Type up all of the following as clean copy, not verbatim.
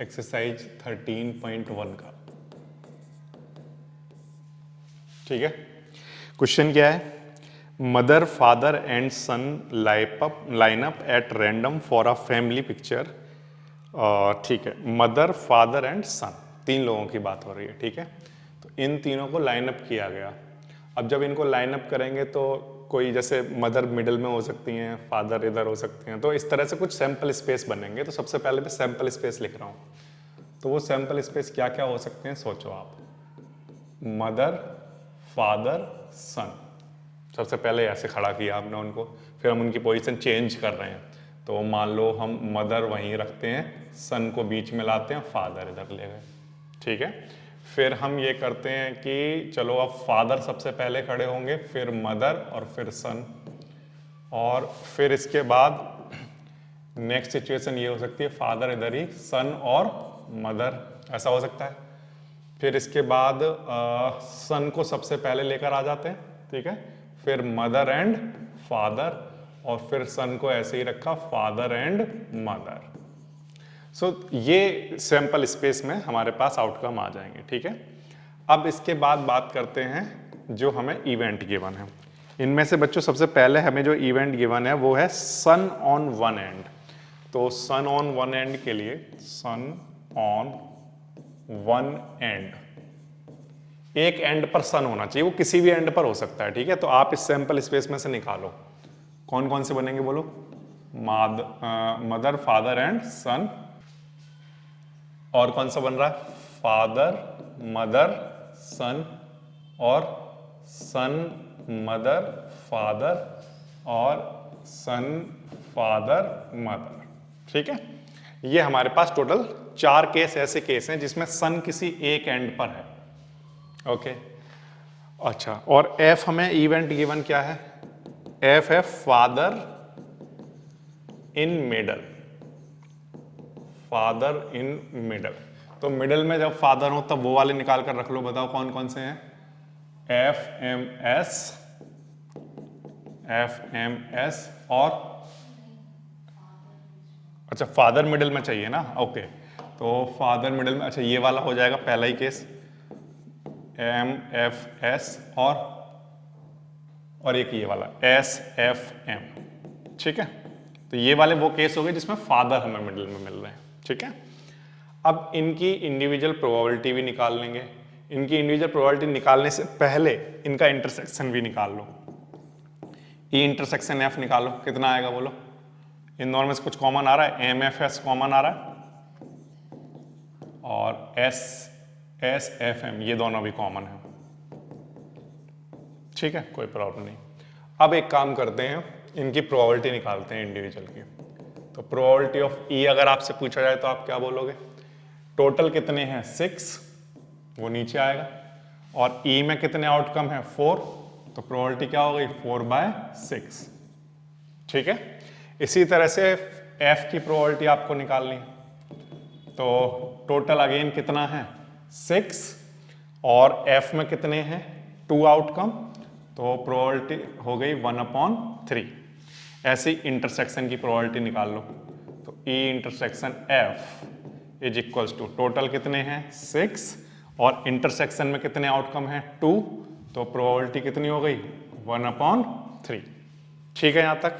Exercise 13.1 का। ठीक है, क्वेश्चन क्या है? Mother father and son line up at random for a family picture. ठीक है, मदर फादर एंड सन, 3 लोगों की बात हो रही है। ठीक है, तो इन तीनों को लाइन अप किया गया। अब जब इनको लाइन अप करेंगे तो कोई जैसे मदर मिडिल में हो सकती हैं, फादर इधर हो सकते हैं, तो इस तरह से कुछ सैंपल स्पेस बनेंगे। तो सबसे पहले मैं सैंपल स्पेस लिख रहा हूँ। तो वो सैंपल स्पेस क्या क्या हो सकते हैं सोचो आप। मदर फादर सन, सबसे पहले ऐसे खड़ा किया हमने उनको, फिर हम उनकी पोजीशन चेंज कर रहे हैं। तो मान लो हम मदर वहीं रखते हैं, सन को बीच में लाते हैं, फादर इधर ले गए। ठीक है, फिर हम ये करते हैं कि चलो अब फादर सबसे पहले खड़े होंगे, फिर मदर और फिर सन, और फिर इसके बाद नेक्स्ट सिचुएशन ये हो सकती है फादर इधर ही, सन और मदर, ऐसा हो सकता है। फिर इसके बाद सन को सबसे पहले लेकर आ जाते हैं। ठीक है, फिर मदर एंड फादर, और फिर सन को ऐसे ही रखा, फादर एंड मदर। सो ये सैंपल स्पेस में हमारे पास आउटकम आ जाएंगे। ठीक है, अब इसके बाद बात करते हैं जो हमें इवेंट गिवन है। इनमें से बच्चों सबसे पहले हमें जो इवेंट गिवन है वो है सन ऑन वन एंड। तो सन ऑन वन एंड के लिए सन ऑन वन एंड, एक एंड पर सन होना चाहिए, वो किसी भी एंड पर हो सकता है। ठीक है, तो आप इस सैंपल स्पेस में से निकालो कौन कौन से बनेंगे, बोलो। मदर फादर एंड सन, और कौन सा बन रहा है? फादर मदर सन, और सन मदर फादर, और सन फादर मदर। ठीक है, ये हमारे पास टोटल 4 केस ऐसे केस हैं जिसमें सन किसी एक एंड पर है। ओके, अच्छा, और एफ हमें इवेंट गिवन क्या है? एफ है father in middle, father in middle. तो मिडल में जब फादर हो तब वो वाले निकाल कर रख लो, बताओ कौन कौन से हैं? एफ एम एस और अच्छा फादर मिडल में चाहिए ना। ओके, तो फादर मिडल में, अच्छा ये वाला हो जाएगा पहला ही केस, एम एफ एस, और एक ये वाला एस एफ एम। ठीक है, तो ये वाले वो केस हो गए जिसमें फादर हमें मिडिल में मिल रहे हैं। ठीक है, अब इनकी इंडिविजुअल प्रोबेबिलिटी भी निकाल लेंगे। इनकी इंडिविजुअल प्रोबेबिलिटी निकालने से पहले इनका इंटरसेक्शन भी निकाल लो। ई इंटरसेक्शन एफ निकालो, कितना आएगा बोलो। इन दोनों में से कुछ कॉमन आ रहा है? एम एफ एस कॉमन आ रहा है, और एस एस एफ एम ये दोनों भी कॉमन है। ठीक है, कोई प्रॉब्लम नहीं। अब एक काम करते हैं, इनकी प्रोबेबिलिटी निकालते हैं इंडिविजुअल की। तो प्रोबेबिलिटी ऑफ ई अगर आपसे पूछा जाए तो आप क्या बोलोगे? टोटल कितने हैं? 6, वो नीचे आएगा, और ई में कितने आउटकम है? 4, तो प्रोबेबिलिटी क्या हो गई? 4/6। ठीक है, इसी तरह से एफ की प्रोबेबिलिटी आपको निकालनी है। तो टोटल अगेन कितना है? 6, और एफ में कितने हैं? 2 आउटकम, तो प्रोबेबिलिटी हो गई 1/3। ऐसे ही इंटरसेक्शन की प्रोबेबिलिटी निकाल लो। तो E intersection F is equals to, total कितने हैं? 6, और इंटरसेक्शन में कितने आउटकम हैं? 2, तो प्रोबेबिलिटी कितनी हो गई? 1/3। ठीक है यहां तक।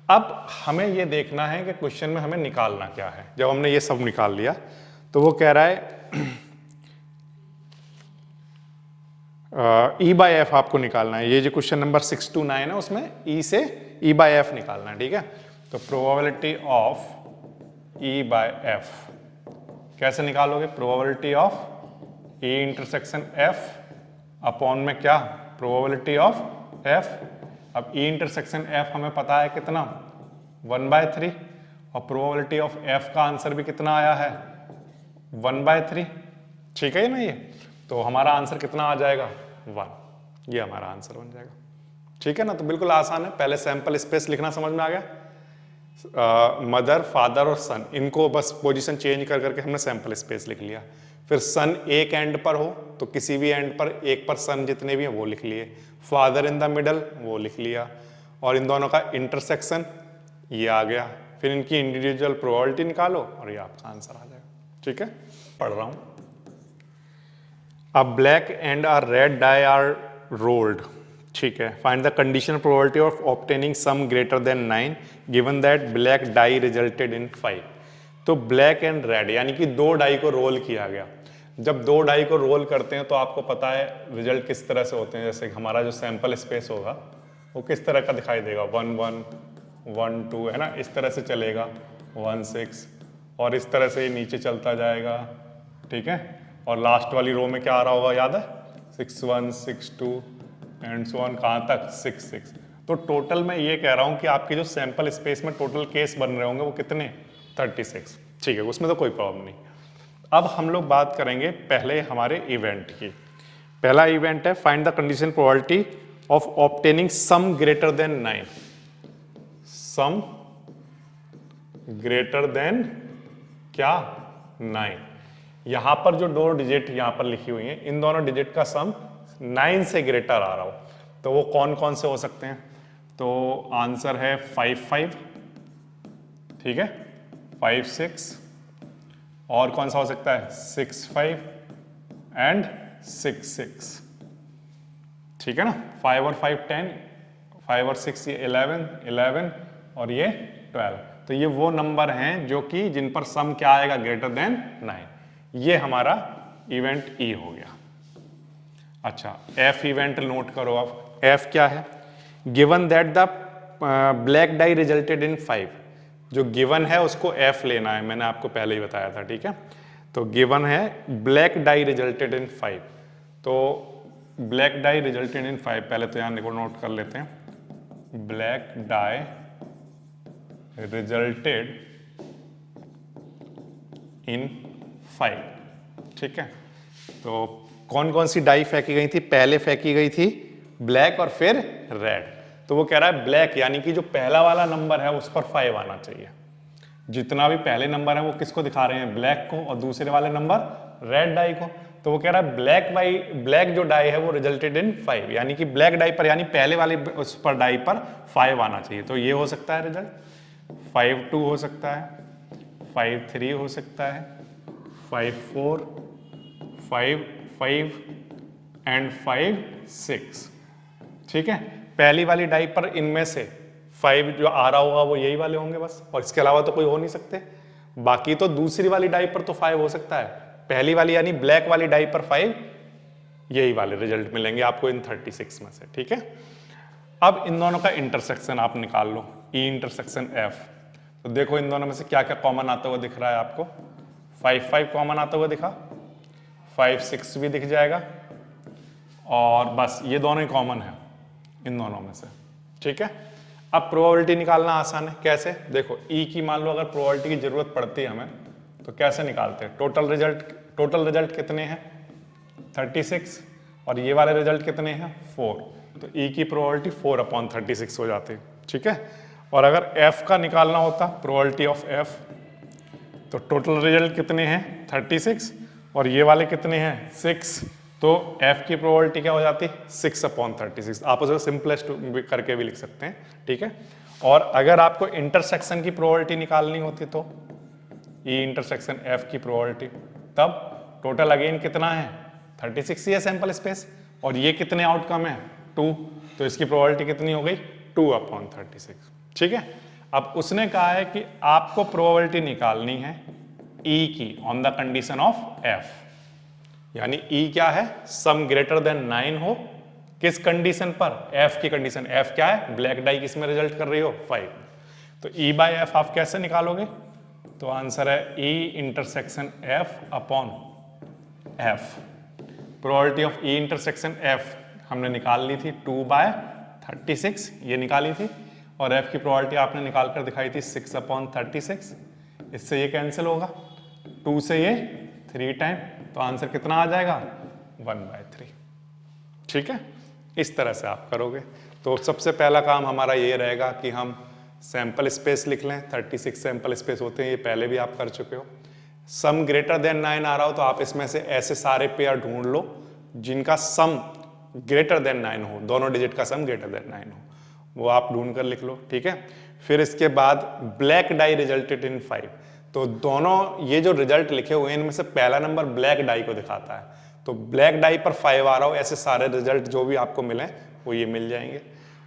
अब हमें ये देखना है कि क्वेश्चन में हमें निकालना क्या है। जब हमने ये सब निकाल लिया तो वो कह रहा है ई बाय एफ आपको निकालना है। ये जो क्वेश्चन नंबर 6 to 9 है उसमें ई से ई बाय एफ निकालना है। ठीक है, तो probability of E bye F कैसे निकालोगे? Probability of E intersection F upon में क्या? Probability of F. अब ई इंटरसेक्शन एफ हमें पता है कितना? 1/3, और प्रोबेबिलिटी ऑफ एफ का आंसर भी कितना आया है? 1/3। ठीक है ना, ये तो हमारा आंसर कितना आ जाएगा? 1। ये हमारा आंसर बन जाएगा। ठीक है ना, तो बिल्कुल आसान है। पहले सैंपल स्पेस लिखना समझ में आ गया। मदर फादर और सन, इनको बस पोजीशन चेंज कर करके हमने सैंपल स्पेस लिख लिया। फिर सन एक एंड पर हो तो किसी भी एंड पर एक पर सन जितने भी हैं वो लिख लिए। फादर इन द मिडल वो लिख लिया, और इन दोनों का इंटरसेक्शन ये आ गया। फिर इनकी इंडिविजुअल प्रोबेबिलिटी निकालो और ये आपका आंसर आ जाएगा। ठीक है, पढ़ रहा हूं। A black and a red die are rolled, ठीक है, find the conditional probability of obtaining sum greater than 9 given that black die resulted in 5। तो ब्लैक एंड रेड यानी कि दो डाई को रोल किया गया। जब दो डाई को रोल करते हैं तो आपको पता है रिजल्ट किस तरह से होते हैं। जैसे हमारा जो सैंपल स्पेस होगा वो किस तरह का दिखाई देगा, 1 1 1 2 है ना, इस तरह से चलेगा 1 6 और इस तरह से ये नीचे चलता जाएगा, ठीक है। और लास्ट वाली रो में क्या आ रहा होगा याद है, 6 1 6 2 एंड सो ऑन, कहाँ तक 6 6। तो टोटल मैं ये कह रहा हूँ कि आपके जो सैंपल स्पेस में टोटल केस बन रहे होंगे वो कितने, 36, ठीक है, उसमें तो कोई प्रॉब्लम नहीं। अब हम लोग बात करेंगे पहले हमारे इवेंट की। पहला इवेंट है find the condition probability of obtaining sum greater than 9, some greater then क्या 9। यहां पर जो दो डिजिट यहां पर लिखी हुई हैं, इन दोनों डिजिट का सम 9 से ग्रेटर आ रहा हो तो वो कौन कौन से हो सकते हैं। तो आंसर है 5 5, ठीक है, 5 6, और कौन सा हो सकता है 6 5 एंड 6 6, ठीक है ना। 5 और 5 10, 5 और 6 ये 11 11 और ये 12। तो ये वो नंबर हैं जो कि जिन पर सम क्या आएगा, ग्रेटर देन 9। ये हमारा इवेंट ई हो गया। अच्छा, एफ इवेंट नोट करो आप। एफ क्या है, given that the black die resulted in 5। जो गिवन है उसको एफ लेना है, मैंने आपको पहले ही बताया था, ठीक है। तो गिवन है ब्लैक डाई रिजल्टेड इन 5, तो ब्लैक डाई रिजल्टेड इन 5, पहले तो यहां नोट कर लेते हैं, ब्लैक डाई रिजल्टेड इन 5, ठीक है। तो कौन कौन सी डाई फेंकी गई थी, पहले फेंकी गई थी ब्लैक और फिर रेड। तो वो कह रहा है ब्लैक यानी कि जो पहला वाला नंबर है उस पर 5 आना चाहिए। जितना भी पहले नंबर है वो किसको दिखा रहे हैं, ब्लैक को, और दूसरे वाले नंबर रेड डाई को। तो वो कह रहा है ब्लैक जो डाई है वो रिजल्टेड इन 5, यानी कि ब्लैक डाई पर यानी पहले वाले उस पर डाई पर 5 आना चाहिए। तो ये हो सकता है रिजल्ट, 5 2 हो सकता है, 5 3 हो सकता है, 5 4 5 5 एंड 5 6, ठीक है। पहली वाली डाई पर इनमें से 5 जो आ रहा होगा वो यही वाले होंगे बस, और इसके अलावा तो कोई हो नहीं सकते। बाकी तो दूसरी वाली डाई पर तो 5 हो सकता है, पहली वाली यानी ब्लैक वाली डाई पर 5, यही वाले रिजल्ट मिलेंगे आपको इन 36 में से, ठीक है। अब इन दोनों का इंटरसेक्शन आप निकाल लो, ई इंटरसेक्शन एफ। तो देखो इन दोनों में से क्या क्या कॉमन आता हुआ दिख रहा है आपको, 5 5 कॉमन आता हुआ दिखा, 5 6 भी दिख जाएगा, और बस ये दोनों ही कॉमन है इन दोनों में से, ठीक है। अब प्रोबेबिलिटी निकालना आसान है, कैसे, देखो ई की मान लो अगर प्रोबेबिलिटी की जरूरत पड़ती है हमें तो कैसे निकालते हैं। टोटल रिजल्ट कितने हैं 36, और ये वाले रिजल्ट कितने हैं 4, तो ई की प्रोबेबिलिटी 4/36 हो जाती है, ठीक है। और अगर एफ का निकालना होता प्रोबेबिलिटी ऑफ एफ, तो टोटल रिजल्ट कितने हैं 36 और ये वाले कितने हैं 6, तो f की प्रोबेबिलिटी क्या हो जाती 6/36। आप उसे सिंपलेस्ट करके भी लिख सकते हैं, ठीक है। और अगर आपको इंटरसेक्शन की प्रोबेबिलिटी निकालनी होती तो ई इंटरसेक्शन f की प्रोबेबिलिटी, तब टोटल अगेन कितना है 36 ही है सैंपल स्पेस, और ये कितने आउटकम है 2, तो इसकी प्रोबेबिलिटी कितनी हो गई 2/36, ठीक है। अब उसने कहा है कि आपको प्रोबेबिलिटी निकालनी है ई की on the condition of F, यानी ई क्या है सम ग्रेटर देन 9 हो, किस कंडीशन पर, एफ की कंडीशन। एफ क्या है, ब्लैक डाई किस में रिजल्ट कर रही हो 5, तो ई बाय एफ आप कैसे निकालोगे, तो आंसर है ई intersection F upon F. Probability of E intersection F हमने निकाल ली थी 2/36, ये निकाली थी, और एफ की प्रोबेबिलिटी आपने निकाल कर दिखाई थी 6/36। इससे ये कैंसिल होगा, 2 से ये 3 टाइम, तो आंसर कितना आ जाएगा 1/3, ठीक है। इस तरह से आप करोगे। तो सबसे पहला काम हमारा ये रहेगा कि हम सैंपल स्पेस लिख लें, 36 सैंपल स्पेस होते हैं, ये पहले भी आप कर चुके हो। सम ग्रेटर देन 9 आ रहा हो तो आप इसमें से ऐसे सारे पेयर ढूंढ लो जिनका सम ग्रेटर देन 9 हो, दोनों डिजिट का सम ग्रेटर देन 9 हो, वो आप ढूंढ कर लिख लो, ठीक है। फिर इसके बाद ब्लैक डाई रिजल्टेड इन 5, तो दोनों ये जो रिजल्ट लिखे हुए हैं इनमें से पहला नंबर ब्लैक डाई को दिखाता है, तो ब्लैक डाई पर 5 आ रहा हो, ऐसे सारे रिजल्ट जो भी आपको मिले वो ये मिल जाएंगे।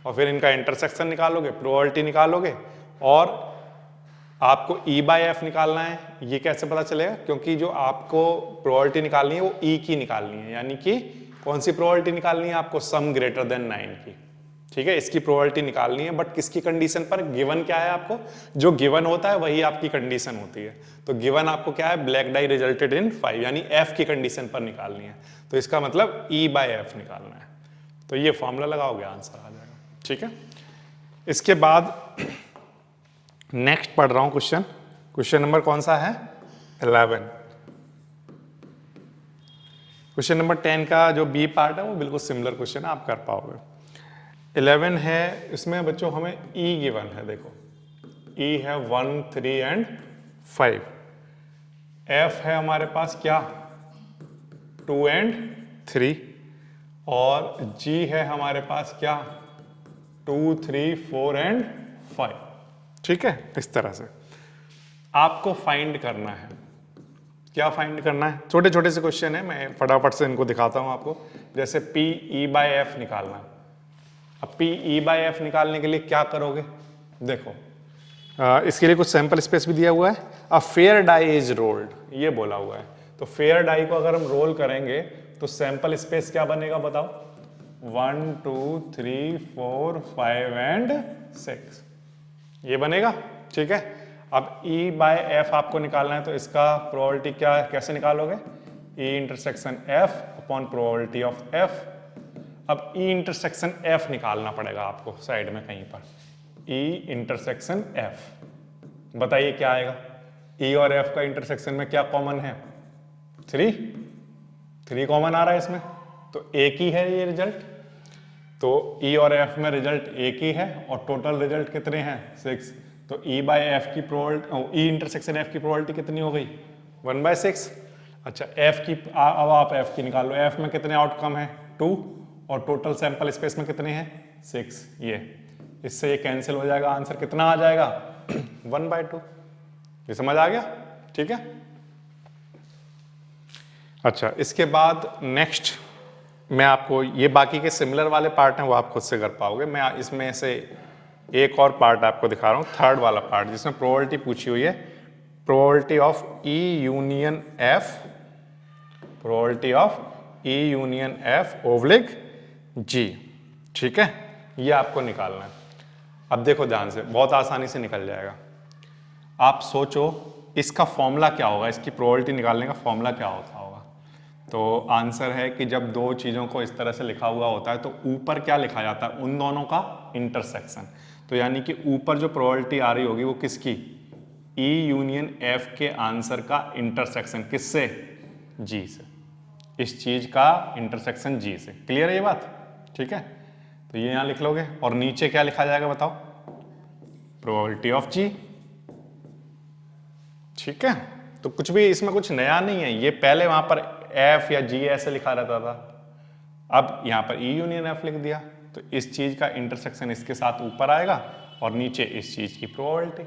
और फिर इनका इंटरसेक्शन निकालोगे, प्रोबेबिलिटी निकालोगे, और आपको E बाय एफ निकालना है। ये कैसे पता चलेगा? क्योंकि जो आपको प्रोबेबिलिटी निकालनी है वो E की निकालनी है, यानी कि कौन सी प्रोबेबिलिटी निकालनी है आपको? सम ग्रेटर देन 9 की। ठीक है, इसकी प्रोबेबिलिटी निकालनी है, बट किसकी कंडीशन पर? गिवन क्या है आपको? जो गिवन होता है वही आपकी कंडीशन होती है। तो गिवन आपको क्या है? ब्लैक डाई रिजल्टेड इन 5, यानी F की कंडीशन पर निकालनी है। तो इसका मतलब E बाय एफ निकालना है। तो ये फॉर्मूला लगाओगे, आंसर आ जाएगा। ठीक है, इसके बाद नेक्स्ट पढ़ रहा हूं क्वेश्चन। क्वेश्चन नंबर कौन सा है? 11। क्वेश्चन नंबर 10 का जो बी पार्ट है वो बिल्कुल सिमिलर क्वेश्चन है, आप कर पाओगे। 11 है, इसमें बच्चों हमें E गिवन है। देखो E है 1, 3 एंड 5। F है हमारे पास क्या? 2 एंड 3। और G है हमारे पास क्या? 2, 3, 4 एंड 5। ठीक है, इस तरह से आपको फाइंड करना है। क्या फाइंड करना है? छोटे छोटे से क्वेश्चन है, मैं फटाफट से इनको दिखाता हूं आपको। जैसे P E बाय एफ निकालना। अब P E बाय एफ निकालने के लिए क्या करोगे? देखो इसके लिए कुछ सैंपल स्पेस भी दिया हुआ है। A fair die is rolled, ये बोला हुआ है। तो फेयर डाई को अगर हम रोल करेंगे तो सैंपल स्पेस क्या बनेगा बताओ? 1, 2, 3, 4, 5 एंड 6, ये बनेगा। ठीक है, अब E बाय एफ आपको निकालना है, तो इसका प्रोबेबिलिटी क्या है, कैसे निकालोगे? E intersection F upon probability of F। अब E इंटरसेक्शन F निकालना पड़ेगा आपको साइड में कहीं पर। E इंटरसेक्शन F, बताइए क्या आएगा? E और F का इंटरसेक्शन में क्या कॉमन है? 3 कॉमन आ रहा है इसमें, तो एक ही है ये रिजल्ट। तो E और F में रिजल्ट एक ही है, और टोटल रिजल्ट कितने हैं? 6। तो E बाय एफ की प्रोबेबिलिटी, E इंटरसेक्शन F की प्रोबेबिलिटी कितनी हो गई? 1/6। अच्छा, F की अब आप F की निकाल लो। F में कितने आउटकम है? 2, और टोटल सैंपल स्पेस में कितने हैं? 6। ये इससे ये कैंसिल हो जाएगा, आंसर कितना आ जाएगा? 1/2। ये समझ आ गया? ठीक है, अच्छा इसके बाद नेक्स्ट मैं आपको ये बाकी के सिमिलर वाले पार्ट हैं वो आप खुद से कर पाओगे। मैं इसमें से एक और पार्ट आपको दिखा रहा हूँ, थर्ड वाला पार्ट, जिसमें प्रोबेबिलिटी पूछी हुई है। Probability of E union F, probability of E union F oblique G। ठीक है, ये आपको निकालना है। अब देखो ध्यान से, बहुत आसानी से निकल जाएगा। आप सोचो इसका फॉर्मूला क्या होगा, इसकी प्रोबेबिलिटी निकालने का फॉर्मूला क्या होता होगा? तो आंसर है कि जब दो चीज़ों को इस तरह से लिखा हुआ होता है तो ऊपर क्या लिखा जाता है? उन दोनों का इंटरसेक्शन। तो यानी कि ऊपर जो प्रोबेबिलिटी आ रही होगी वो किसकी? E यूनियन F के आंसर का इंटरसेक्शन किससे? G से। इस चीज़ का इंटरसेक्शन G से। क्लियर है ये बात? ठीक है, तो ये यहाँ लिख लोगे, और नीचे क्या लिखा जाएगा बताओ? Probability of G। ठीक है, तो कुछ भी इसमें कुछ नया नहीं है। ये पहले वहां पर F या G ऐसे लिखा रहता था, अब यहाँ पर E यूनियन F लिख दिया। तो इस चीज का इंटरसेक्शन इसके साथ ऊपर आएगा और नीचे इस चीज की प्रोबेबिलिटी।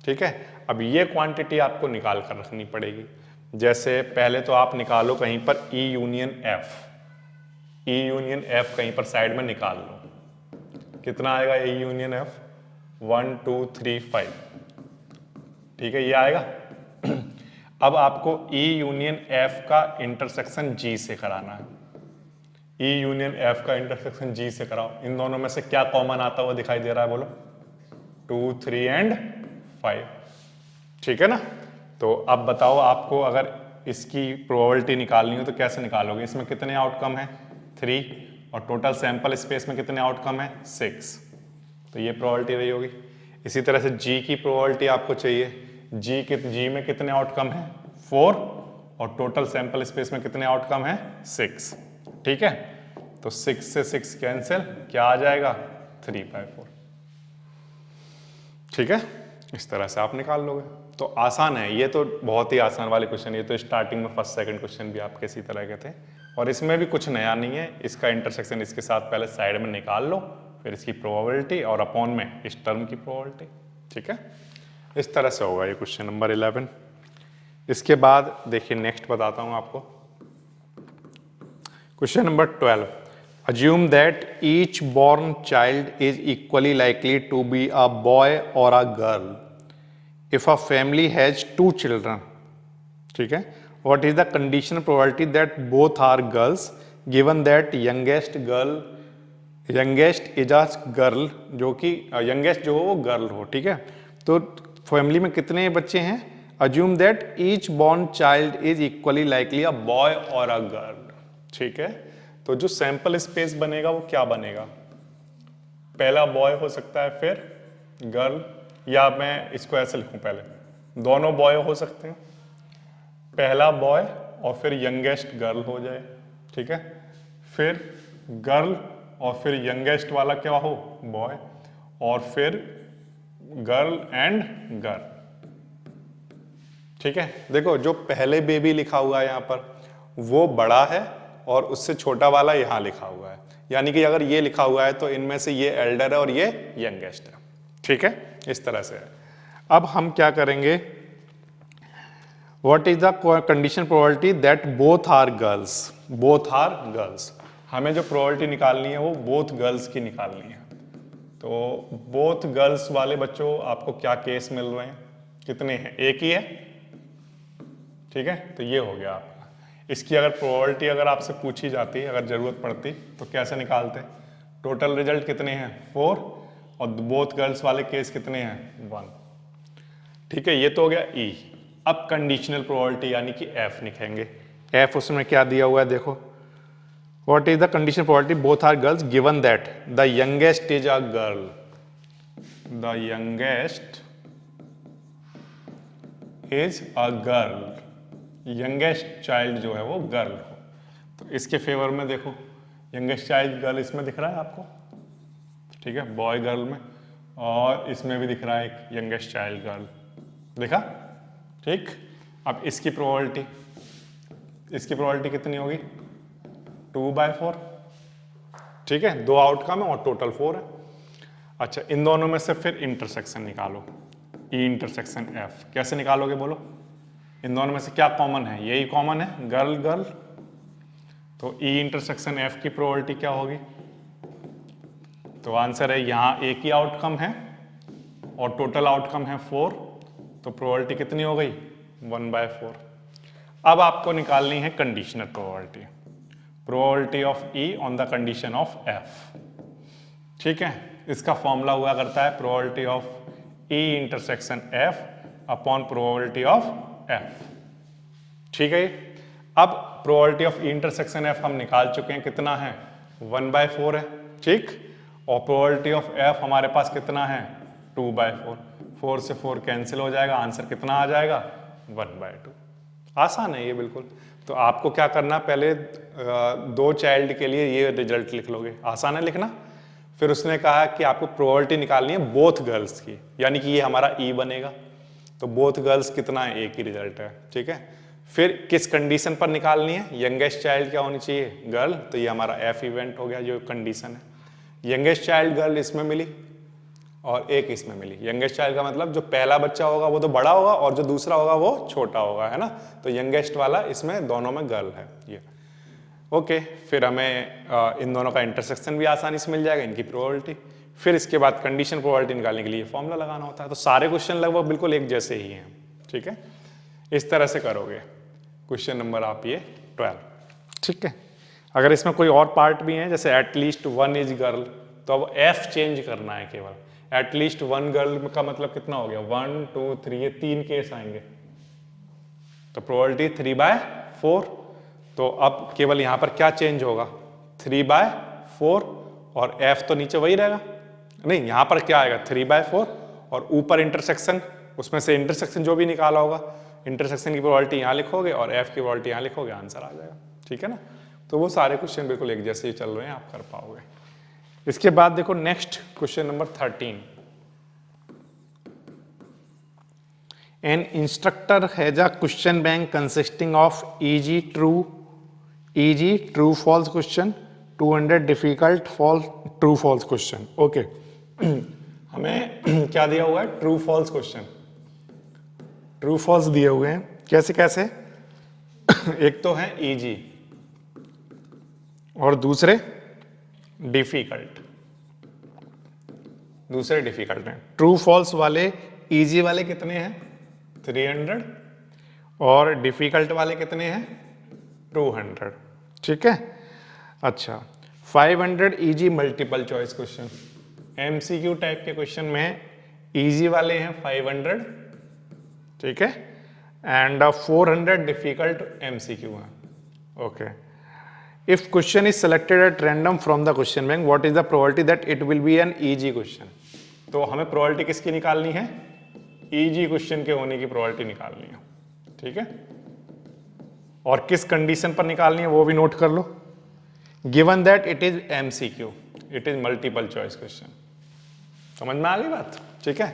ठीक है, अब ये क्वांटिटी आपको निकाल कर रखनी पड़ेगी। जैसे पहले तो आप निकालो कहीं पर E union F, E union F कहीं पर साइड में निकाल लो। कितना आएगा E यूनियन F? 1, 2, 3, 5। ठीक है, ये आएगा। अब आपको E यूनियन F का इंटरसेक्शन G से कराना है। E यूनियन F का इंटरसेक्शन G से कराओ। इन दोनों में से क्या कॉमन आता हुआ दिखाई दे रहा है? बोलो। 2, 3 एंड 5। ठीक है ना? तो अब बताओ, आपको अगर इसकी प्रोबेबिलिटी निकालनी हो तो कैसे निकालोगे? इसमें कितने आउटकम है? 3, और टोटल सैंपल स्पेस में कितने आउटकम है? 6। तो ये प्रोबेबिलिटी रही होगी। इसी तरह से G की प्रोबेबिलिटी आपको चाहिए। G में कितने आउटकम है? 4, और टोटल सैंपल स्पेस में कितने आउटकम है? 6। ठीक है, तो 6 से 6 कैंसिल, क्या आ जाएगा? 3/4। ठीक है, इस तरह से आप निकाल लोगे। तो आसान है, ये तो बहुत ही आसान वाले क्वेश्चन। ये तो स्टार्टिंग में फर्स्ट सेकंड क्वेश्चन भी आपके इसी तरह के थे, और इसमें भी कुछ नया नहीं है। इसका इंटरसेक्शन इसके साथ पहले साइड में निकाल लो, फिर इसकी प्रोबेबिलिटी और अपॉन में इस टर्म की प्रोबेबिलिटी। ठीक है, इस तरह से होगा ये क्वेश्चन नंबर 11। इसके बाद देखिए नेक्स्ट बताता हूं आपको, question number 12। Assume that each born child is equally likely to be a boy or a girl if a family has 2 children. ठीक है, what is the conditional probability that both are girls given that youngest is a girl, जो कि youngest जो हो वो girl हो। ठीक है, तो फैमिली में कितने बच्चे हैं? Assume that each born child is equally likely a boy or a girl। ठीक है, तो जो सैंपल स्पेस बनेगा वो क्या बनेगा? पहला बॉय हो सकता है, फिर गर्ल, या मैं इसको ऐसे लिखूं, पहले दोनों बॉय हो सकते हैं, पहला बॉय और फिर यंगेस्ट गर्ल हो जाए। ठीक है, फिर गर्ल और फिर यंगेस्ट वाला क्या हो? बॉय, और फिर गर्ल एंड गर्ल। ठीक है, देखो जो पहले बेबी लिखा हुआ है यहाँ पर वो बड़ा है और उससे छोटा वाला यहाँ लिखा हुआ है, यानी कि अगर ये लिखा हुआ है तो इनमें से ये एल्डर है और ये यंगेस्ट है। ठीक है, इस तरह से है। अब हम क्या करेंगे, what is the condition probability that both are girls? Both are girls, हमें जो प्रोबेबिलिटी निकालनी है वो बोथ गर्ल्स की निकालनी है। तो बोथ गर्ल्स वाले बच्चों आपको क्या केस मिल रहे हैं? कितने हैं? एक ही है। ठीक है, तो ये हो गया आपका। इसकी अगर प्रोबेबिलिटी अगर आपसे पूछी जाती, अगर जरूरत पड़ती, तो कैसे निकालते? टोटल रिजल्ट कितने हैं? 4, और बोथ गर्ल्स वाले केस कितने हैं? 1। ठीक है, ये तो हो गया ई। अब कंडीशनल प्रोबेबिलिटी यानी कि एफ लिखेंगे। एफ उसमें क्या दिया हुआ है देखो, what is the conditional probability both are girls given that the youngest is a girl, the youngest is a girl, youngest child जो है वो गर्ल हो। तो इसके फेवर में देखो, यंगेस्ट चाइल्ड गर्ल इसमें दिख रहा है आपको। ठीक है, बॉय गर्ल में, और इसमें भी दिख रहा है एक यंगेस्ट चाइल्ड गर्ल, देखा? ठीक, अब इसकी प्रोबेबिलिटी कितनी होगी? 2/4। ठीक है, 2 आउटकम है और टोटल 4 है। अच्छा, इन दोनों में से फिर इंटरसेक्शन निकालो, ई इंटरसेक्शन एफ। कैसे निकालोगे बोलो? इन दोनों में से क्या कॉमन है? यही कॉमन है, गर्ल गर्ल। तो ई इंटरसेक्शन एफ की प्रोबेबिलिटी क्या होगी? तो आंसर है यहाँ एक ही आउटकम है और टोटल आउटकम है 4, तो प्रोबेबिलिटी कितनी हो गई? 1/4। अब आपको निकालनी है conditional probability, probability of E on the condition of F. ठीक है, इसका फॉर्मूला हुआ करता है probability of E intersection F upon probability of F. ठीक है, अब प्रोबेबिलिटी ऑफ इंटरसेक्शन एफ हम निकाल चुके हैं, कितना है? 1/4 है। ठीक, और प्रोबेबिलिटी ऑफ एफ हमारे पास कितना है? 2/4। 4 से 4 कैंसिल हो जाएगा, आंसर कितना आ जाएगा? 1/2। आसान है ये बिल्कुल। तो आपको क्या करना, पहले 2 चाइल्ड के लिए ये रिजल्ट लिख लोगे, आसान है लिखना। फिर उसने कहा कि आपको प्रोबेबिलिटी निकालनी है बोथ गर्ल्स की, यानी कि ये हमारा ई बनेगा। तो बोथ गर्ल्स कितना है? एक ही रिजल्ट है। ठीक है, फिर किस कंडीशन पर निकालनी है? यंगेस्ट चाइल्ड क्या होनी चाहिए? गर्ल। तो ये हमारा एफ इवेंट हो गया जो कंडीशन है। यंगेस्ट चाइल्ड गर्ल इसमें मिली और एक इसमें मिली। यंगेस्ट चाइल्ड का मतलब जो पहला बच्चा होगा वो तो बड़ा होगा और जो दूसरा होगा वो छोटा होगा, है ना? तो यंगेस्ट वाला इसमें दोनों में गर्ल है ये। ओके, फिर हमें इन दोनों का इंटरसेक्शन भी आसानी से मिल जाएगा, इनकी प्रोबेबिलिटी। फिर इसके बाद कंडीशन प्रोबेबिलिटी निकालने के लिए फॉर्मूला लगाना होता है। तो सारे क्वेश्चन लगभग बिल्कुल एक जैसे ही हैं। ठीक है, इस तरह से करोगे क्वेश्चन नंबर आप ये 12। ठीक है, अगर इसमें कोई और पार्ट भी है जैसे एटलीस्ट 1 इज गर्ल, तो अब एफ चेंज करना है केवल। एटलीस्ट 1 गर्ल का मतलब कितना हो गया? 1 2 3, ये 3 केस आएंगे, तो प्रोबेबिलिटी 3/4। तो अब केवल यहां पर क्या चेंज होगा? 3/4, और एफ तो नीचे वही रहेगा। नहीं, यहां पर क्या आएगा? 3/4, और ऊपर इंटरसेक्शन, उसमें से इंटरसेक्शन जो भी निकाला होगा, इंटरसेक्शन की प्रोबेबिलिटी यहाँ लिखोगे और एफ की प्रोबेबिलिटी यहाँ लिखोगे, आंसर आ जाएगा। ठीक है ना? तो वो सारे क्वेश्चन बिल्कुल एक जैसे ही चल रहे हैं, आप कर पाओगे। इसके बाद देखो next question number 13। An instructor has a question bank consisting of easy true false question, 200 difficult true false question. Okay. हमें क्या दिया हुआ है? True false question. True false दिए हुए हैं, कैसे कैसे एक तो है इजी और दूसरे डिफिकल्ट, दूसरे डिफिकल्ट हैं। ट्रू फॉल्स वाले इजी वाले कितने हैं 300 और डिफिकल्ट वाले कितने हैं 200, ठीक है। अच्छा 500 easy multiple choice question, MCQ type के क्वेश्चन में इजी वाले हैं 500, ठीक है, एंड 400 डिफिकल्ट एमसीक्यू हैं। Okay, if question is selected at random from the question bank, what is the probability that it will be an easy question. तो हमें probability किसकी निकालनी है, इजी क्वेश्चन के होने की प्रोबेबिलिटी निकालनी है, ठीक है। और किस कंडीशन पर निकालनी है वो भी नोट कर लो। Given that it is MCQ, it is multiple choice question. समझ में आ गई बात, ठीक है।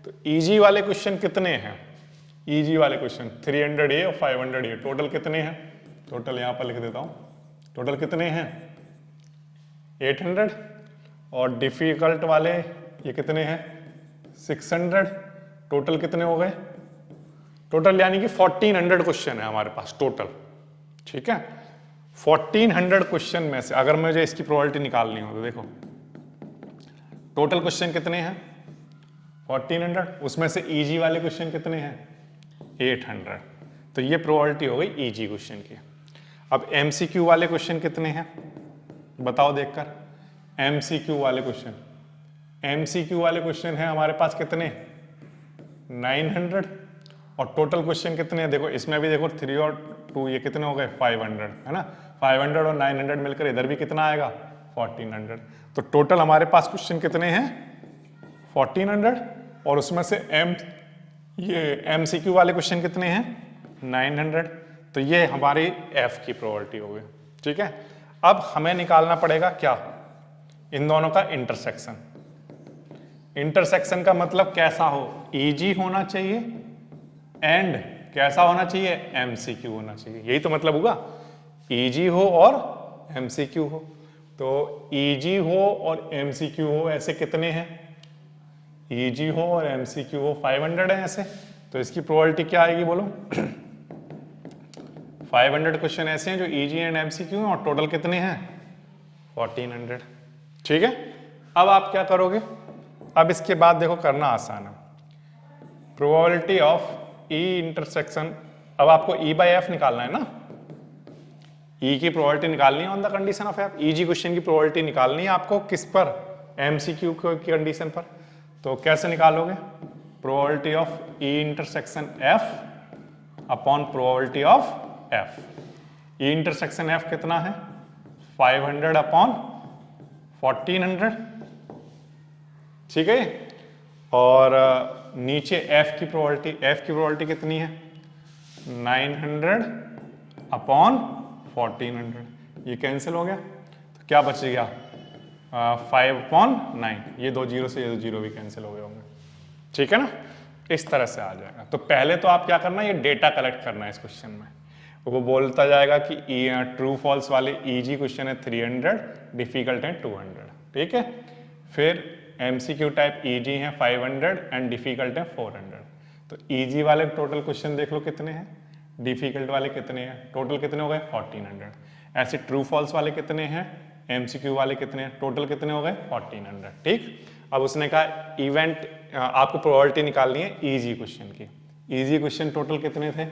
तो इजी वाले क्वेश्चन कितने हैं, इजी वाले क्वेश्चन 300 ये और 500 ये, टोटल कितने हैं, टोटल यहां पर लिख देता हूं, टोटल कितने हैं 800, और डिफिकल्ट वाले ये कितने हैं 600, टोटल कितने हो गए, टोटल यानी कि 1400 क्वेश्चन है हमारे पास टोटल, ठीक है। 1400 क्वेश्चन में से अगर मुझे इसकी प्रोबेबिलिटी निकालनी हो तो देखो टोटल क्वेश्चन कितने हैं 1400, उसमें से इजी वाले क्वेश्चन कितने हैं 800, तो ये प्रोबेबिलिटी हो गई इजी क्वेश्चन की। अब एमसीक्यू वाले क्वेश्चन कितने हैं बताओ देखकर, एमसीक्यू वाले क्वेश्चन, एमसीक्यू वाले क्वेश्चन है हमारे पास कितने 900, और टोटल क्वेश्चन कितने हैं देखो, इसमें भी देखो 3 और 2 ये कितने हो गए 500, है ना। 500 और 900 मिलकर इधर भी कितना आएगा 1400, तो टोटल हमारे पास क्वेश्चन कितने हैं 1400, और उसमें से ये एमसीक्यू वाले क्वेश्चन कितने हैं 900, तो ये हमारी एफ की प्रोबेबिलिटी हो गई, ठीक है। अब हमें निकालना पड़ेगा क्या, इन दोनों का इंटरसेक्शन। इंटरसेक्शन का मतलब कैसा हो, इजी होना चाहिए एंड कैसा होना चाहिए एमसीक्यू होना चाहिए, यही तो मतलब होगा, इजी हो और एमसीक्यू हो। तो इजी हो और एमसीक्यू हो ऐसे कितने हैं, इजी हो और एमसीक्यू हो 500 है ऐसे, तो इसकी प्रोबेबिलिटी क्या आएगी बोलो 500 क्वेश्चन ऐसे हैं जो इजी एंड एमसीक्यू हैं और टोटल कितने हैं 1400, ठीक है। अब आप क्या करोगे, अब इसके बाद देखो करना आसान है, प्रोबेबिलिटी ऑफ ई इंटरसेक्शन, अब आपको ई बाय एफ निकालना है ना, ई की प्रोबेबिलिटी निकालनी है on the condition of F, easy question की प्रोबेबिलिटी निकालनी है आपको किस पर, एमसीक्यू की कंडीशन पर। तो कैसे निकालोगे, probability of E intersection F upon probability of F. E intersection F कितना है 500 अपॉन 1400, ठीक है। और नीचे एफ की प्रोबेबिलिटी कितनी है 900 अपॉन 1400, ये कैंसिल हो गया, तो क्या बच गया 5/9, ये 2 जीरो से ये 2 जीरो भी कैंसिल हो गए होंगे, ठीक है ना। इस तरह से आ जाएगा। तो पहले तो आप क्या करना, ये डेटा कलेक्ट करना है इस क्वेश्चन में, वो बोलता जाएगा कि ट्रू फॉल्स वाले इजी क्वेश्चन है 300, डिफिकल्ट है 200, ठीक है। फिर एमसीक्यू टाइप इजी है 500 एंड डिफिकल्ट है 400, तो इजी वाले टोटल क्वेश्चन देख लो कितने हैं, डिफिकल्ट वाले कितने हैं, टोटल कितने हो गए 1400। ऐसे ट्रू फॉल्स वाले कितने हैं, एमसीक्यू वाले कितने हैं, टोटल कितने हो गए 1400, ठीक। अब उसने कहा इवेंट आपको प्रोबेबिलिटी निकालनी है इजी क्वेश्चन की, इजी क्वेश्चन टोटल कितने थे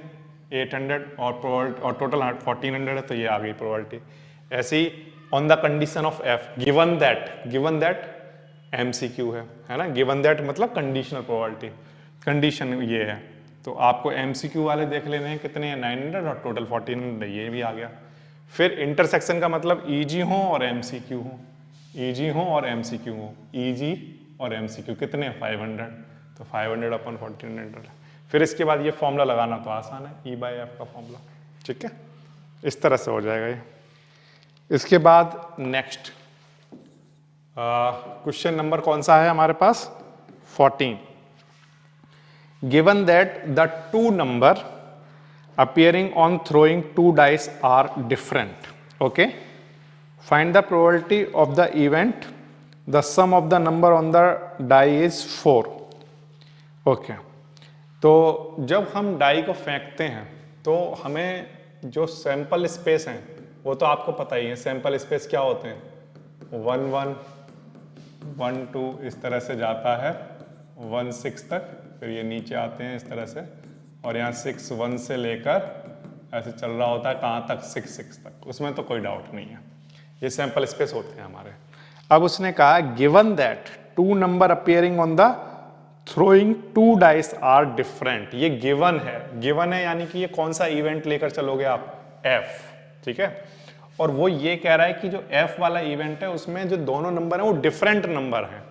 800 और टोटल 1400 है, तो ये आ गई प्रोबेबिलिटी। ऐसे ही on the condition of F, given that MCQ है ना, गिवन दैट मतलब कंडीशनल प्रोबेबिलिटी, कंडीशन ये है, तो आपको एमसीक्यू वाले देख लेने हैं कितने हैं 900 और टोटल 1400, ये भी आ गया। फिर इंटरसेक्शन का मतलब इजी हो और एमसीक्यू हो, इजी हो और एमसीक्यू हो, इजी और एमसीक्यू कितने 500, तो 500 अपॉन 1400। फिर इसके बाद ये फॉर्मूला लगाना तो आसान है, ई बाय एफ का फॉर्मूला, ठीक है। इस तरह से हो जाएगा ये। इसके बाद नेक्स्ट क्वेश्चन नंबर कौन सा है हमारे पास 14। Given that the two number appearing on throwing 2 dice are different, okay, find the probability of the event, the sum of the number on the die is 4, okay। तो जब हम die को फेंकते हैं तो हमें जो सैंपल स्पेस हैं वो तो आपको पता ही है, सैंपल स्पेस क्या होते हैं, 1 1 1 2 इस तरह से जाता है 1 6 तक, फिर ये नीचे आते हैं इस तरह से, और यहाँ 6 1 से लेकर ऐसे चल रहा होता है कहाँ तक, 6 6 तक, उसमें तो कोई डाउट नहीं है, ये सैंपल स्पेस होते हैं हमारे। अब उसने कहा given that 2 number appearing on the throwing 2 dice are different, ये गिवन है यानी कि ये कौन सा इवेंट लेकर चलोगे आप, F, ठीक है। और वो ये कह रहा है कि जो F वाला इवेंट है उसमें जो दोनों नंबर है वो डिफरेंट नंबर है।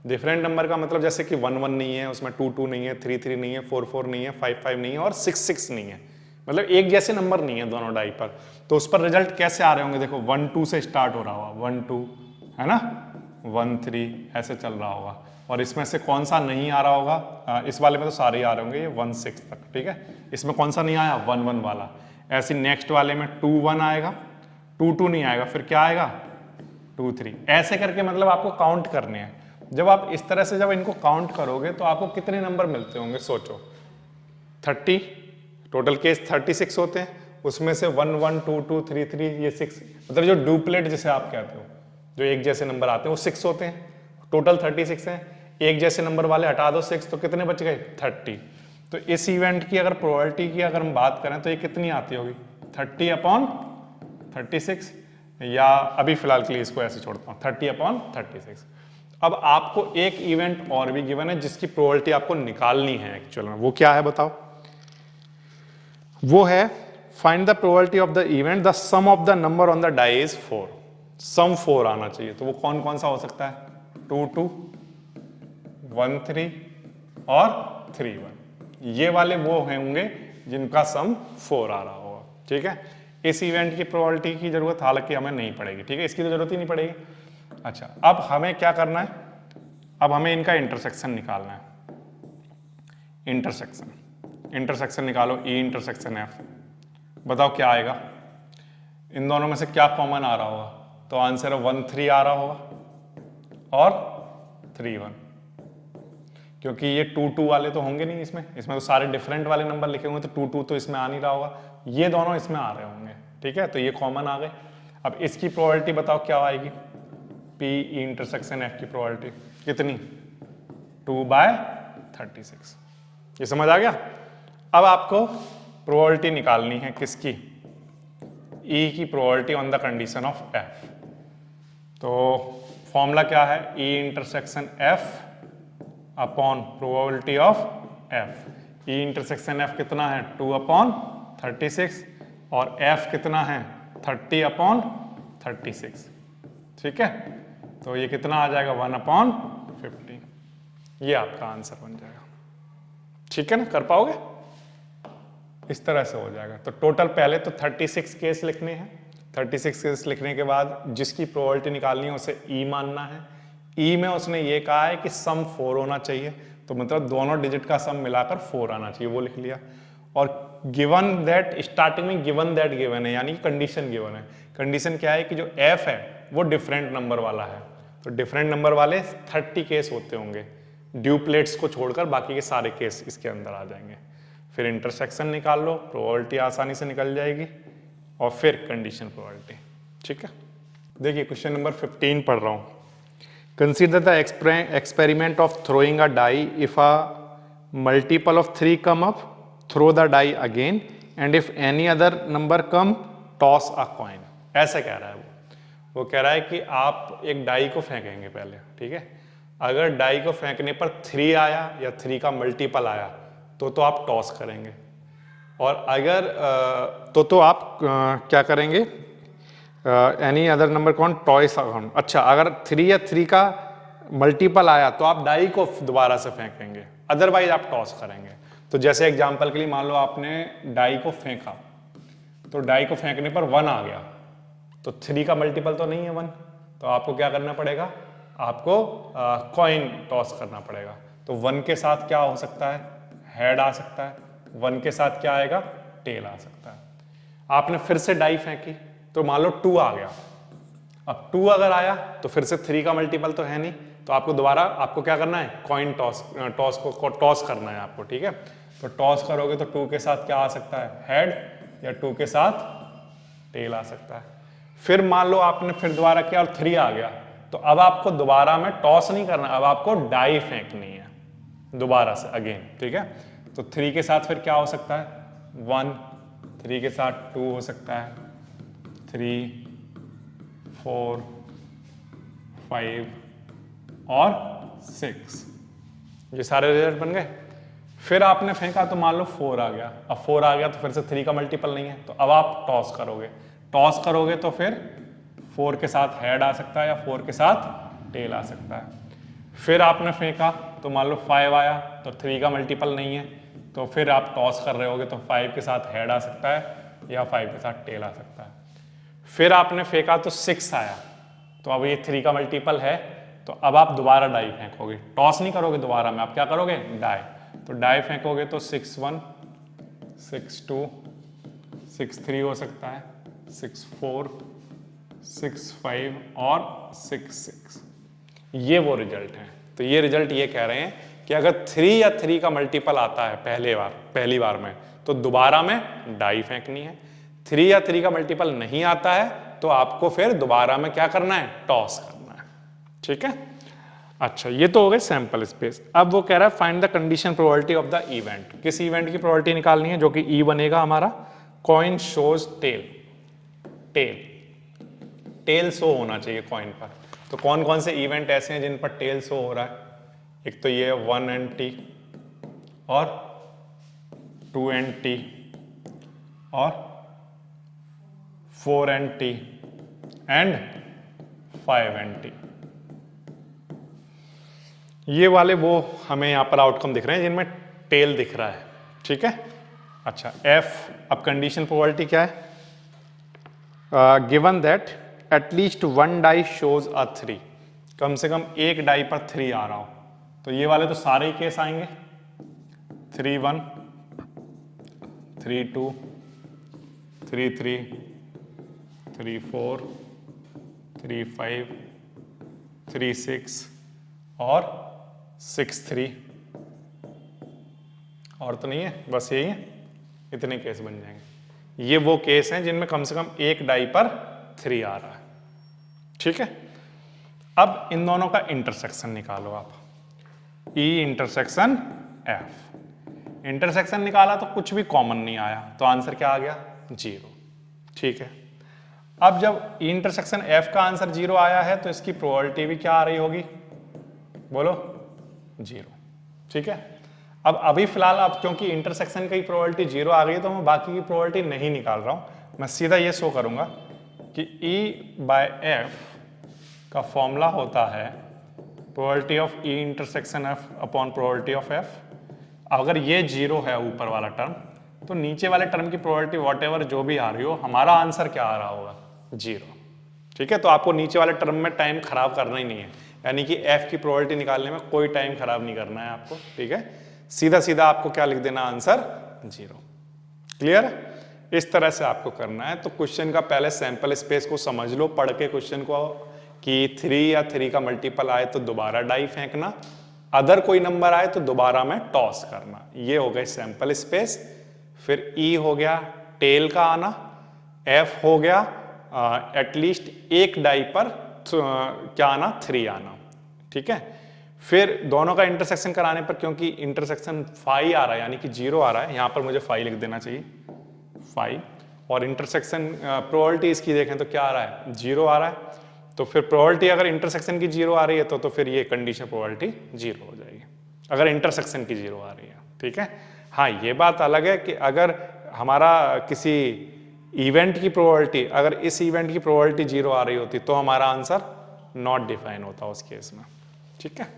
डिफरेंट नंबर का मतलब जैसे कि 1 1 नहीं है, उसमें 2 2 नहीं है, 3 3 नहीं है, 4 4 नहीं है, 5 5 नहीं है और 6 6 नहीं है, मतलब एक जैसे नंबर नहीं है दोनों डाई पर। तो उस पर रिजल्ट कैसे आ रहे होंगे, देखो 1 2 से स्टार्ट हो रहा होगा, 1 2 है ना, 1 3 ऐसे चल रहा होगा, और इसमें से कौन सा नहीं आ रहा होगा, इस वाले में तो सारे ही आ रहे होंगे, ये 1 6 तक, ठीक है। इसमें कौन सा नहीं आया, 1 1 वाला। ऐसे नेक्स्ट वाले में 2 1 आएगा, 2 2 नहीं आएगा, फिर क्या आएगा 2 3, ऐसे करके मतलब आपको काउंट करने हैं। जब आप इस तरह से जब इनको काउंट करोगे तो आपको कितने नंबर मिलते होंगे, सोचो 30, टोटल केस 36 होते हैं, उसमें से 1 1 2 2 3 3 ये 6, मतलब जो डुप्लेट जिसे आप कहते हो, जो एक जैसे नंबर आते हैं वो 6 होते हैं, टोटल 36 हैं। एक जैसे नंबर वाले हटा दो 6, तो कितने बच गए 30। तो इस इवेंट की अगर प्रोबेबिलिटी की अगर हम बात करें तो ये कितनी आती होगी, 30/36, या अभी फिलहाल के लिए इसको ऐसे छोड़ता हूँ 30/36। अब आपको एक इवेंट और भी गिवन है जिसकी प्रोबेबिलिटी आपको निकालनी है एक्चुअल में, वो क्या है बताओ, वो है find the probability of the event the sum of the number on the die is 4, sum 4 आना चाहिए। तो वो कौन कौन सा हो सकता है, 2 2 1 3 और 3 1, ये वाले वो होंगे जिनका सम 4 आ रहा होगा, ठीक है। इस इवेंट की प्रोबेबिलिटी की जरूरत हालांकि हमें नहीं पड़ेगी, ठीक है, इसकी तो जरूरत ही नहीं पड़ेगी। अच्छा, अब हमें क्या करना है, अब हमें इनका इंटरसेक्शन निकालना है। इंटरसेक्शन निकालो, E इंटरसेक्शन F, बताओ क्या आएगा, इन दोनों में से क्या कॉमन आ रहा होगा, तो आंसर 1 3 आ रहा होगा और 3 1, क्योंकि ये 2 2 वाले तो होंगे नहीं इसमें तो सारे डिफरेंट वाले नंबर लिखे होंगे, तो 2 2 तो इसमें आ नहीं रहा होगा, ये दोनों इसमें आ रहे होंगे, ठीक है, तो ये कॉमन आ गए। अब इसकी प्रोबेबिलिटी बताओ क्या आएगी, P इंटरसेक्शन F की प्रोबेबिलिटी कितनी, 2/36, ये समझ आ गया। अब आपको प्रोबेबिलिटी निकालनी है किसकी, E की probability on the condition of F। तो फॉर्मूला क्या है, E intersection F upon probability of F। E intersection F कितना है, 2/36 और F कितना है 30/36, ठीक है। तो ये कितना आ जाएगा 1/50, ये आपका आंसर बन जाएगा, ठीक है ना, कर पाओगे, इस तरह से हो जाएगा। तो टोटल पहले तो 36 केस लिखने हैं, 36 केस लिखने के बाद जिसकी प्रोबेबिलिटी निकालनी है उसे E मानना है। E में उसने ये कहा है कि सम 4 होना चाहिए, तो मतलब दोनों डिजिट का सम मिलाकर 4 आना चाहिए, वो लिख लिया। और गिवन दैट, स्टार्टिंग में गिवन दैट गिवन है, यानी कंडीशन गिवन है। कंडीशन क्या है कि जो F है वो डिफरेंट नंबर वाला है, तो डिफरेंट नंबर वाले 30 केस होते होंगे, ड्यूप्लेट्स को छोड़कर बाकी के सारे केस इसके अंदर आ जाएंगे। फिर इंटरसेक्शन निकाल लो, प्रोबेबिलिटी आसानी से निकल जाएगी, और फिर कंडीशन प्रोबेबिलिटी, ठीक है। देखिए क्वेश्चन नंबर 15 पढ़ रहा हूँ। Consider the experiment of throwing a die, if a multiple of 3 come up, throw the die again, and if any other number come, toss a coin. ऐसे कह रहा है वो कह रहा है कि आप एक डाई को फेंकेंगे पहले, ठीक है। अगर डाई को फेंकने पर 3 आया या 3 का मल्टीपल आया तो आप टॉस करेंगे, और अगर तो आप क्या करेंगे, एनी अदर नंबर कौन, टॉयस अकाउंट। अच्छा, अगर 3 या 3 का मल्टीपल आया तो आप डाई को दोबारा से फेंकेंगे, अदरवाइज आप टॉस करेंगे। तो जैसे एग्जांपल के लिए मान लो आपने डाई को फेंका, तो डाई को फेंकने पर 1 आ गया, तो 3 का मल्टीपल तो नहीं है 1, तो आपको क्या करना पड़ेगा, आपको कॉइन टॉस करना पड़ेगा। तो 1 के साथ क्या हो सकता है, हेड आ सकता है, 1 के साथ क्या आएगा, टेल आ सकता है। आपने फिर से डाई फेंकी तो मान लो 2 आ गया, अब 2 अगर आया तो फिर से 3 का मल्टीपल तो है नहीं, तो आपको दोबारा आपको क्या करना है, कॉइन टॉस को टॉस करना है आपको, ठीक है। तो टॉस करोगे तो 2 के साथ क्या आ सकता है, हेड, या 2 के साथ टेल आ सकता है। फिर मान लो आपने फिर दोबारा किया और 3 आ गया, तो अब आपको दोबारा में टॉस नहीं करना, अब आपको डाई फेंकनी है दोबारा से अगेन, ठीक है। तो 3 के साथ फिर क्या हो सकता है, 1, 3 के साथ 2 हो सकता है, 3, 4, 5 और 6, ये सारे रिजल्ट बन गए। फिर आपने फेंका तो मान लो 4 आ गया, अब 4 आ गया तो फिर से 3 का मल्टीपल नहीं है, तो अब आप टॉस करोगे, टॉस करोगे तो फिर 4 के साथ हेड आ सकता है या 4 के साथ टेल आ सकता है। फिर आपने फेंका तो मान लो 5 आया, तो 3 का मल्टीपल नहीं है, तो फिर आप टॉस कर रहे होगे तो 5 के साथ हेड आ सकता है या 5 के साथ टेल आ सकता है। फिर आपने फेंका तो 6 आया, तो अब ये 3 का मल्टीपल है, तो अब आप दोबारा डाई फेंकोगे, टॉस नहीं करोगे दोबारा में, आप क्या करोगे, डाई। तो डाई फेंकोगे तो 6 1, 6 2, 6 3 हो सकता है, 6 4, 6 5 और 6 6, ये वो रिजल्ट है। तो ये रिजल्ट ये कह रहे हैं कि अगर 3 या 3 का मल्टीपल आता है पहली बार में, तो दोबारा में डाई फेंकनी है। 3 या 3 का मल्टीपल नहीं आता है तो आपको फिर दोबारा में क्या करना है, टॉस करना है, ठीक है। अच्छा, ये तो हो गए सैंपल स्पेस। अब वो कह रहा है find the condition probability of the event. किस इवेंट की प्रोबेबिलिटी निकालनी है, जो कि ई बनेगा हमारा, coin shows tail, tail show होना चाहिए कॉइन पर। तो कौन कौन से इवेंट ऐसे हैं जिन पर टेल शो हो रहा है, एक तो ये 1NT और 2NT और 4NT एंड 5NT, ये वाले वो हमें यहां पर आउटकम दिख रहे हैं जिनमें टेल दिख रहा है, ठीक है। अच्छा, F, अब कंडीशन प्रोबेबिलिटी क्या है, given that at least 1 die shows a 3, कम से कम एक डाई पर 3 आ रहा हो, तो ये वाले तो सारे ही केस आएंगे, 3 1, 3 2, 3 3, 3 4, 3 5, 3 6 और 6 3, और तो नहीं है, बस यही है, इतने केस बन जाएंगे। ये वो केस हैं जिनमें कम से कम एक डाई पर 3 आ रहा है, ठीक है। अब इन दोनों का इंटरसेक्शन निकालो आप, E इंटरसेक्शन F। इंटरसेक्शन निकाला तो कुछ भी कॉमन नहीं आया, तो आंसर क्या आ गया, 0, ठीक है। अब जब E इंटरसेक्शन F का आंसर 0 आया है तो इसकी प्रोबेबिलिटी भी क्या आ रही होगी, बोलो, 0, ठीक है। अब अभी फिलहाल अब क्योंकि इंटरसेक्शन की प्रोबेबिलिटी 0 आ गई है तो मैं बाकी की प्रोबेबिलिटी नहीं निकाल रहा हूं, मैं सीधा ये शो करूंगा कि E/F का फॉर्मूला होता है probability of E intersection F upon probability of F। अगर ये 0 है ऊपर वाला टर्म, तो नीचे वाले टर्म की प्रोबेबिलिटी वॉटेवर जो भी आ रही हो, हमारा आंसर क्या आ रहा होगा, 0, ठीक है। तो आपको नीचे वाले टर्म में टाइम खराब करना ही नहीं है, यानी कि F की प्रोबेबिलिटी निकालने में कोई टाइम खराब नहीं करना है आपको, ठीक है। सीधा सीधा आपको क्या लिख देना, आंसर 0, क्लियर। इस तरह से आपको करना है। तो क्वेश्चन का पहले सैंपल स्पेस को समझ लो पढ़ के क्वेश्चन को, कि 3 या 3 का मल्टीपल आए तो दोबारा डाई फेंकना, अदर कोई नंबर आए तो दोबारा में टॉस करना, ये हो गए सैंपल स्पेस। फिर E हो गया टेल का आना, F हो गया एटलीस्ट एक डाई पर क्या आना, 3 आना, ठीक है। फिर दोनों का इंटरसेक्शन कराने पर, क्योंकि इंटरसेक्शन 5 आ रहा है यानी कि 0 आ रहा है, यहां पर मुझे 5 लिख देना चाहिए, 5, और इंटरसेक्शन प्रोबेबिलिटी इसकी देखें तो क्या आ रहा है, 0 आ रहा है। तो फिर प्रोबेबिलिटी अगर इंटरसेक्शन की 0 आ रही है तो फिर ये कंडीशन प्रोबेबिलिटी 0 हो जाएगी, अगर इंटरसेक्शन की 0 आ रही है, ठीक है। हाँ, ये बात अलग है कि अगर हमारा किसी इवेंट की प्रोबेबिलिटी, अगर इस इवेंट की प्रोबेबिलिटी 0 आ रही होती तो हमारा आंसर नॉट डिफाइन होता उस केस में, ठीक है।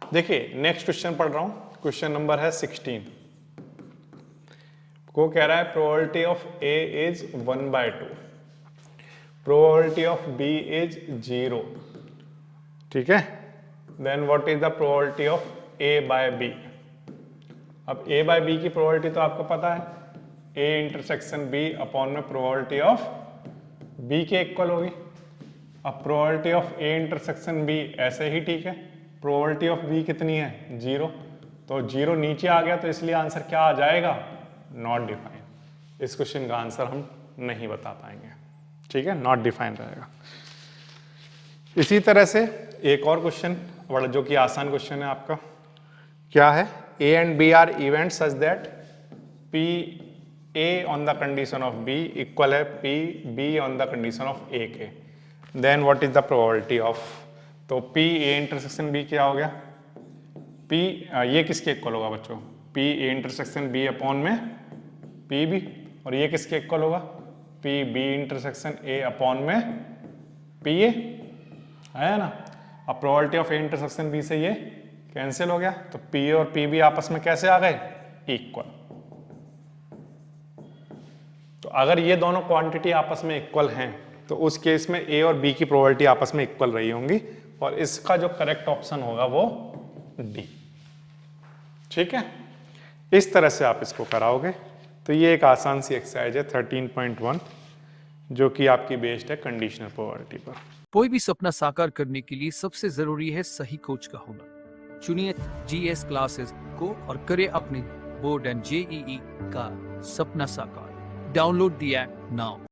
देखिए नेक्स्ट क्वेश्चन पढ़ रहा हूं, क्वेश्चन नंबर है 16, को कह रहा है probability of A is 1/2, probability of B is 0, ठीक है। Then what is the probability of A/B। अब A/B की प्रोबेबिलिटी तो आपको पता है, A इंटरसेक्शन B अपॉन में प्रोबेबिलिटी ऑफ B के इक्वल होगी। अब probability of A intersection B ऐसे ही ठीक है, प्रोबेबिलिटी ऑफ B कितनी है, 0, तो 0 नीचे आ गया तो इसलिए आंसर क्या आ जाएगा, नॉट डिफाइन। इस क्वेश्चन का आंसर हम नहीं बता पाएंगे, ठीक है, नॉट डिफाइन रहेगा। इसी तरह से एक और क्वेश्चन बड़ा जो कि आसान क्वेश्चन है आपका, क्या है, A and B are event such that P A on the condition of B equal है P B on the condition of A के, then what is the probability of, तो पी ए इंटरसेक्शन बी क्या हो गया, P ये किसके इक्वल होगा बच्चों, P A intersection B upon में पी बी, और ये किसके इक्वल होगा, P B intersection A upon में पी ए, है ना। अब probability of A intersection B से ये कैंसिल हो गया, तो पी ए और पी बी आपस में कैसे आ गए, इक्वल। तो अगर ये दोनों क्वांटिटी आपस में इक्वल हैं तो उस केस में ए और बी की प्रोबेबिलिटी आपस में इक्वल रही होंगी, और इसका जो करेक्ट ऑप्शन होगा वो डी, ठीक है। इस तरह से आप इसको कराओगे तो ये एक आसान सी एक्सरसाइज है 13.1 जो कि आपकी बेस्ड है कंडीशनल प्रोबेबिलिटी पर। कोई भी सपना साकार करने के लिए सबसे जरूरी है सही कोच का होना। चुनिए जीएस क्लासेस को और करें अपने बोर्ड एंड जेईई का सपना साकार। Download the app now.